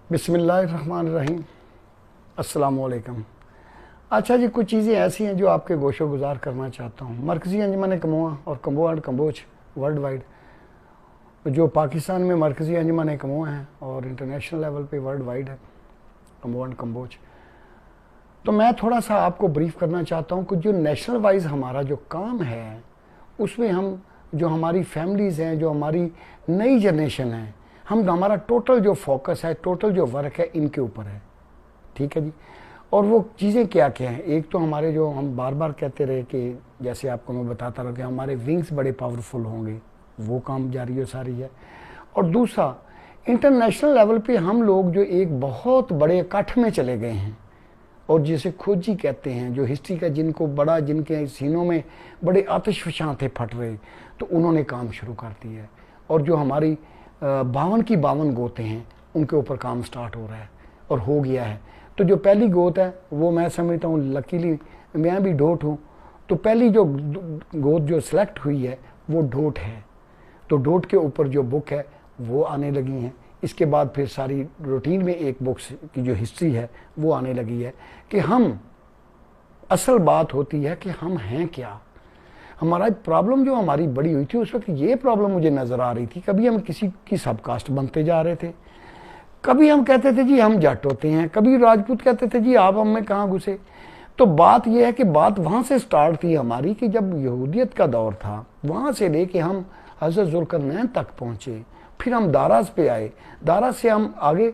बिस्मिल्लाहिर्रहमानिर्रहीम। अस्सलामु अलैकुम। अच्छा जी, कुछ चीज़ें ऐसी हैं जो आपके गोशो गुजार करना चाहता हूँ। मरकज़ी अंजुमन कमोआ और कम्बोआ एंड कम्बोज वर्ल्ड वाइड, जो पाकिस्तान में मरकज़ी अंजुमन कमोआ है और इंटरनेशनल लेवल पे वर्ल्ड वाइड है कम्बोआ एंड कम्बोज। तो मैं थोड़ा सा आपको ब्रीफ करना चाहता हूँ कि जो नेशनल वाइज हमारा जो काम है उसमें हम जो हमारी फैमिलीज़ हैं, जो हमारी नई जनरेशन है, हमारा टोटल जो फोकस है, टोटल जो वर्क है, इनके ऊपर है। ठीक है जी। और वो चीज़ें क्या क्या हैं? एक तो हमारे जो हम बार बार कहते रहे कि जैसे आपको मैं बताता रहा कि हमारे विंग्स बड़े पावरफुल होंगे, वो काम जारी सारी है। और दूसरा, इंटरनेशनल लेवल पे हम लोग जो एक बहुत बड़े इकट्ठ में चले गए हैं और जिसे खोजी कहते हैं, जो हिस्ट्री का जिनके सीनों में बड़े आतिशफशां थे फट रहे, तो उन्होंने काम शुरू कर दिया है। और जो हमारी 52 की 52 गोतें हैं उनके ऊपर काम स्टार्ट हो रहा है और हो गया है। तो जो पहली गोत है वो मैं समझता हूँ, लकीली मैं भी डोट हूँ, तो पहली जो गोत जो सिलेक्ट हुई है वो डोट है। तो डोट के ऊपर जो बुक है वो आने लगी हैं। इसके बाद फिर सारी रूटीन में एक बुक्स की जो हिस्ट्री है वो आने लगी है कि हम, असल बात होती है कि हम हैं क्या। हमारा प्रॉब्लम जो हमारी बड़ी हुई थी उस वक्त ये प्रॉब्लम मुझे नज़र आ रही थी, कभी हम किसी की सबकास्ट बनते जा रहे थे, कभी हम कहते थे जी हम जट होते हैं, कभी राजपूत कहते थे जी आप हम में कहाँ घुसे। तो बात यह है कि बात वहाँ से स्टार्ट थी हमारी कि जब यहूदियत का दौर था, वहाँ से लेके हम हज़रत ज़ुल्करनैन तक पहुँचे, फिर हम दाराज पे आए, दाराज से हम आगे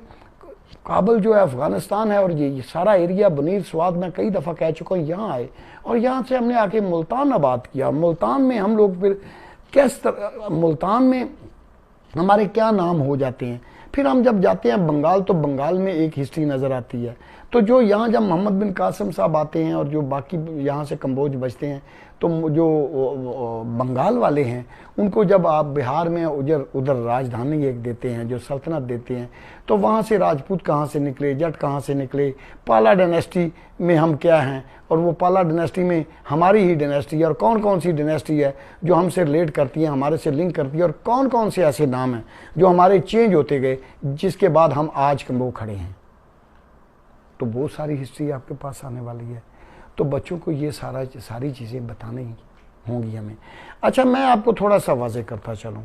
काबुल जो है अफ़गानिस्तान है और ये सारा एरिया बनीर स्वाद में कई दफ़ा कह चुका हूँ, यहाँ आए और यहाँ से हमने आके मुल्तान आबाद किया। मुल्तान में हम लोग फिर मुल्तान में हमारे क्या नाम हो जाते हैं। फिर हम जब जाते हैं बंगाल, तो बंगाल में एक हिस्ट्री नज़र आती है। तो जो यहाँ जब मोहम्मद बिन कासिम साहब आते हैं और जो बाकी यहाँ से कम्बोज बचते हैं, तो जो बंगाल वाले हैं उनको जब आप बिहार में उधर राजधानी एक देते हैं, जो सल्तनत देते हैं, तो वहाँ से राजपूत कहाँ से निकले, जट कहाँ से निकले, पाला डायनेस्टी में हम क्या हैं, और वो पाला डायनेस्टी में हमारी ही डायनेस्टी है, और कौन कौन सी डायनेस्टी है जो हमसे रिलेट करती है, हमारे से लिंक करती है, और कौन कौन से ऐसे नाम हैं जो हमारे चेंज होते गए जिसके बाद हम आज कम्बो खड़े हैं। तो बहुत सारी हिस्ट्री आपके पास आने वाली है। तो बच्चों को ये सारी चीज़ें बतानी होंगी हमें। अच्छा, मैं आपको थोड़ा सा वाज़े करता चलूँ,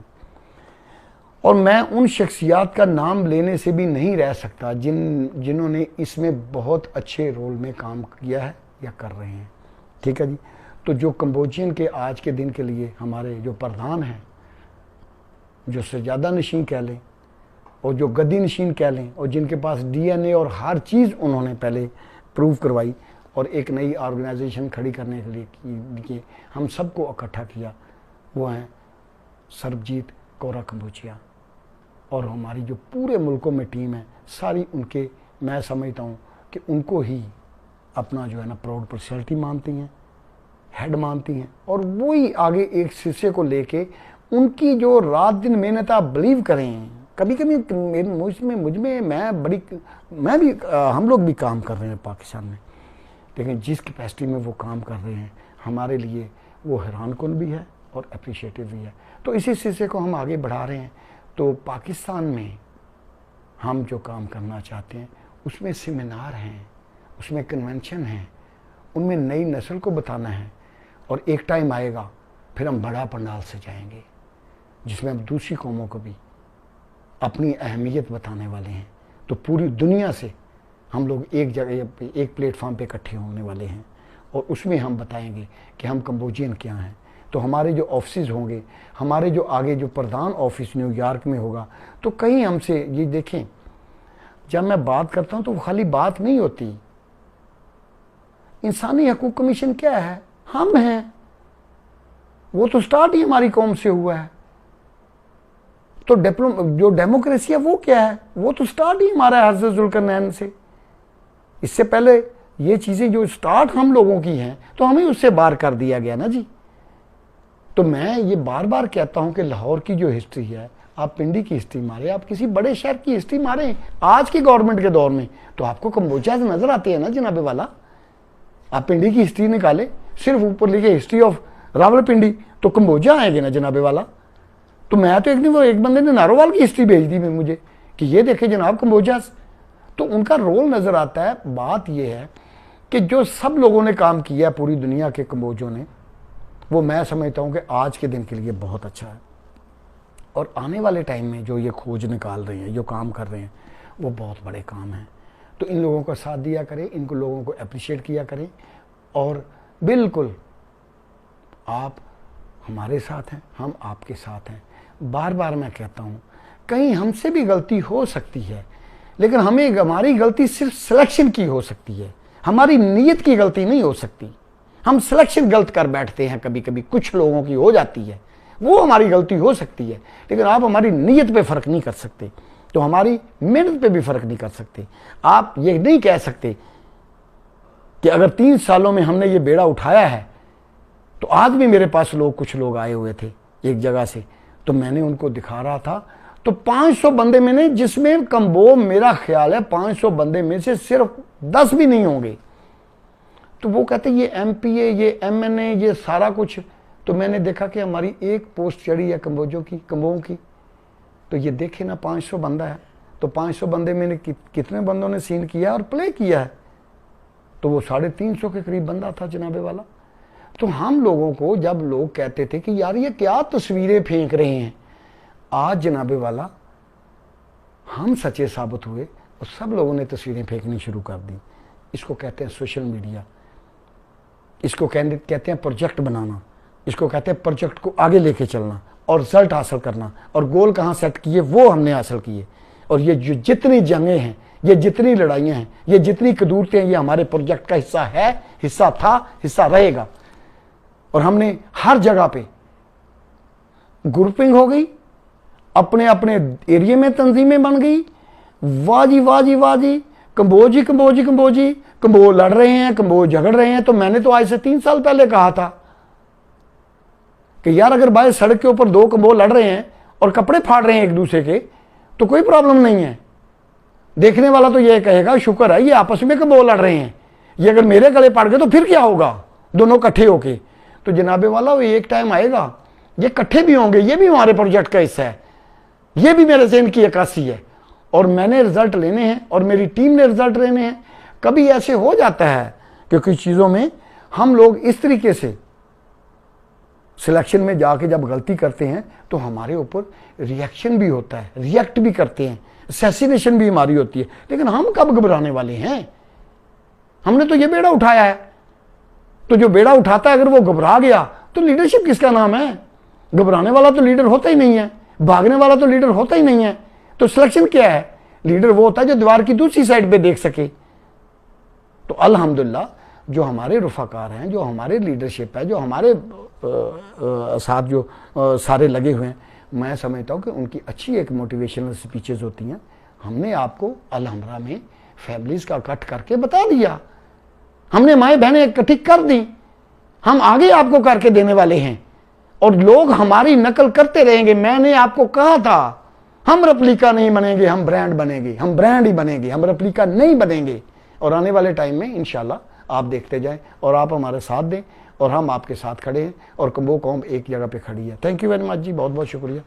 और मैं उन शख्सियात का नाम लेने से भी नहीं रह सकता जिन्होंने इसमें बहुत अच्छे रोल में काम किया है या कर रहे हैं। ठीक है जी। तो जो कम्बोजियन के आज के दिन के लिए हमारे जो प्रधान हैं, जो सज्जादा नशीन कह लें और जो गद्दी नशीन कह लें, और जिनके पास DNA और हर चीज़ उन्होंने पहले प्रूव करवाई और एक नई ऑर्गेनाइजेशन खड़ी करने के लिए हम सबको इकट्ठा किया, वो हैं सरबजीत कौर कम्बोजिया। और हमारी जो पूरे मुल्कों में टीम है सारी उनके, मैं समझता हूँ कि उनको ही अपना जो है ना प्राउड पर्सनैलिटी मानती हैं, हेड मानती हैं, और वही आगे एक शीर्षे को लेके उनकी जो रात दिन मेहनत आप बिलीव करें। कभी कभी मुझ में मैं भी हम लोग भी काम कर रहे हैं पाकिस्तान में, लेकिन जिस कैपेसिटी में वो काम कर रहे हैं हमारे लिए वो हैरान कुन भी है और अप्रिशिएटिव भी है। तो इसी सिलसिले को हम आगे बढ़ा रहे हैं। तो पाकिस्तान में हम जो काम करना चाहते हैं उसमें सेमिनार हैं, उसमें कन्वेंशन हैं, उनमें नई नस्ल को बताना है, और एक टाइम आएगा फिर हम बड़ा पंडाल से जाएंगे जिसमें हम दूसरी कौमों को भी अपनी अहमियत बताने वाले हैं। तो पूरी दुनिया से हम लोग एक जगह पे, एक प्लेटफॉर्म पे इकट्ठे होने वाले हैं, और उसमें हम बताएंगे कि हम कम्बोजियन क्या हैं। तो हमारे जो ऑफिस होंगे, हमारे जो आगे जो प्रधान ऑफिस न्यूयॉर्क में होगा, तो कहीं हमसे ये देखें, जब मैं बात करता हूँ तो वो खाली बात नहीं होती। इंसानी हकूक़ कमीशन क्या है? हम हैं। वो तो स्टार्ट ही हमारी कौम से हुआ है। तो जो डेमोक्रेसी है वो क्या है? वो तो स्टार्ट ही हमारा हज़रत ज़ुल्करनैन से। इससे पहले ये चीज़ें जो स्टार्ट हम लोगों की हैं तो हमें उससे बाहर कर दिया गया ना जी। तो मैं ये बार बार कहता हूँ कि लाहौर की जो हिस्ट्री है, आप पिंडी की हिस्ट्री मारें, आप किसी बड़े शहर की हिस्ट्री मारें आज की गवर्नमेंट के दौर में, तो आपको कम्बोजिया से नज़र आती है ना जनाबे वाला। आप पिंडी की हिस्ट्री निकालें, सिर्फ ऊपर लिखे हिस्ट्री ऑफ रावलपिंडी, तो कम्बोजिया आएंगे ना जनाबे वाला। तो मैं तो एक दिन वो एक बंदे ने नारोवाल की हिस्ट्री भेज दी मुझे कि ये देखे जनाब कम्बोजिया तो उनका रोल नज़र आता है। बात यह है कि जो सब लोगों ने काम किया पूरी दुनिया के कम्बोजों ने, वो मैं समझता हूँ कि आज के दिन के लिए बहुत अच्छा है। और आने वाले टाइम में जो ये खोज निकाल रहे हैं, जो काम कर रहे हैं, वो बहुत बड़े काम हैं। तो इन लोगों का साथ दिया करें, इनको लोगों को अप्रिशिएट किया करें। और बिल्कुल आप हमारे साथ हैं, हम आपके साथ हैं। बार बार मैं कहता हूँ, कहीं हमसे भी गलती हो सकती है, लेकिन हमारी गलती सिर्फ सिलेक्शन की हो सकती है, हमारी नीयत की गलती नहीं हो सकती। हम सिलेक्शन गलत कर बैठते हैं, कभी कभी कुछ लोगों की हो जाती है, वो हमारी गलती हो सकती है, लेकिन आप हमारी नीयत पे फ़र्क नहीं कर सकते, तो हमारी मेहनत पे भी फ़र्क नहीं कर सकते। आप ये नहीं कह सकते कि अगर 3 सालों में हमने ये बेड़ा उठाया है, तो आज भी मेरे पास कुछ लोग आए हुए थे एक जगह से, तो मैंने उनको दिखा रहा था, तो 500 बंदे मैंने, जिसमें कम्बो मेरा ख्याल है 500 बंदे में से सिर्फ 10 भी नहीं होंगे। तो वो कहते ये MPA, ये MNA, ये सारा कुछ। तो मैंने देखा कि हमारी एक पोस्ट चढ़ी है कम्बों की, तो ये देखे ना 500 बंदा है, तो 500 बंदे मैंने कितने बंदों ने सीन किया और प्ले किया है, तो वो 350 के करीब बंदा था जनाबे वाला। तो हम लोगों को जब लोग कहते थे कि यार ये क्या तस्वीरें फेंक रहे हैं, आज जनाबे वाला हम सच्चे साबित हुए और सब लोगों ने तस्वीरें फेंकनी शुरू कर दी। इसको कहते हैं सोशल मीडिया, इसको कहते हैं प्रोजेक्ट बनाना, इसको कहते हैं प्रोजेक्ट को आगे लेके चलना और रिजल्ट हासिल करना। और गोल कहाँ सेट किए, वो हमने हासिल किए। और ये जो जितनी जंगें हैं, ये जितनी लड़ाइयाँ हैं, ये जितनी कदूरतें हैं, ये हमारे प्रोजेक्ट का हिस्सा है, हिस्सा था, हिस्सा रहेगा। और हमने हर जगह पे ग्रुपिंग हो गई, अपने अपने एरिया में तंजीमें बन गई। वाह जी वाह जी वाह जी, कम्बोजी कम्बोजी कम्बोजी, कम्बो लड़ रहे हैं, कम्बो झगड़ रहे हैं। तो मैंने तो आज से 3 साल पहले कहा था कि यार अगर बाहर सड़क के ऊपर 2 कम्बो लड़ रहे हैं और कपड़े फाड़ रहे हैं एक दूसरे के, तो कोई प्रॉब्लम नहीं है। देखने वाला तो ये कहेगा शुक्र है ये आपस में कम्बो लड़ रहे हैं, ये अगर मेरे गले पड़ गए तो फिर क्या होगा दोनों इकट्ठे होके। तो जनाबे वाला वो एक टाइम आएगा ये इकट्ठे भी होंगे, ये भी हमारे प्रोजेक्ट का हिस्सा है, ये भी मेरे से इनकी अक्कासी है और मैंने रिजल्ट लेने हैं और मेरी टीम ने रिजल्ट लेने हैं। कभी ऐसे हो जाता है कि कुछ चीज़ों में हम लोग इस तरीके से सिलेक्शन में जाके जब गलती करते हैं तो हमारे ऊपर रिएक्शन भी होता है, रिएक्ट भी करते हैं, असैसिनेशन भी हमारी होती है। लेकिन हम कब घबराने वाले हैं, हमने तो ये बेड़ा उठाया है। तो जो बेड़ा उठाता है अगर वो घबरा गया तो लीडरशिप किसका नाम है? घबराने वाला तो लीडर होता ही नहीं है, भागने वाला तो लीडर होता ही नहीं है। तो सिलेक्शन क्या है? लीडर वो होता है जो दीवार की दूसरी साइड पे देख सके। तो अल्हम्दुलिल्लाह जो हमारे रुफाकार हैं, जो हमारे लीडरशिप है, जो हमारे साथ जो सारे लगे हुए हैं, मैं समझता हूँ कि उनकी अच्छी एक मोटिवेशनल स्पीचेस होती हैं। हमने आपको अलहमरा में फैमिलीज का कट करके बता दिया, हमने माएँ बहनें इकट्ठी कर दी, हम आगे आपको करके देने वाले हैं और लोग हमारी नकल करते रहेंगे। मैंने आपको कहा था हम रेप्लिका नहीं बनेंगे, हम ब्रांड बनेंगे, हम ब्रांड ही बनेंगे, हम रेप्लिका नहीं बनेंगे। और आने वाले टाइम में इंशाल्लाह आप देखते जाएं और आप हमारे साथ दें और हम आपके साथ खड़े हैं और कम्बो कौम एक जगह पे खड़ी है। थैंक यू वेरी मच जी, बहुत बहुत शुक्रिया।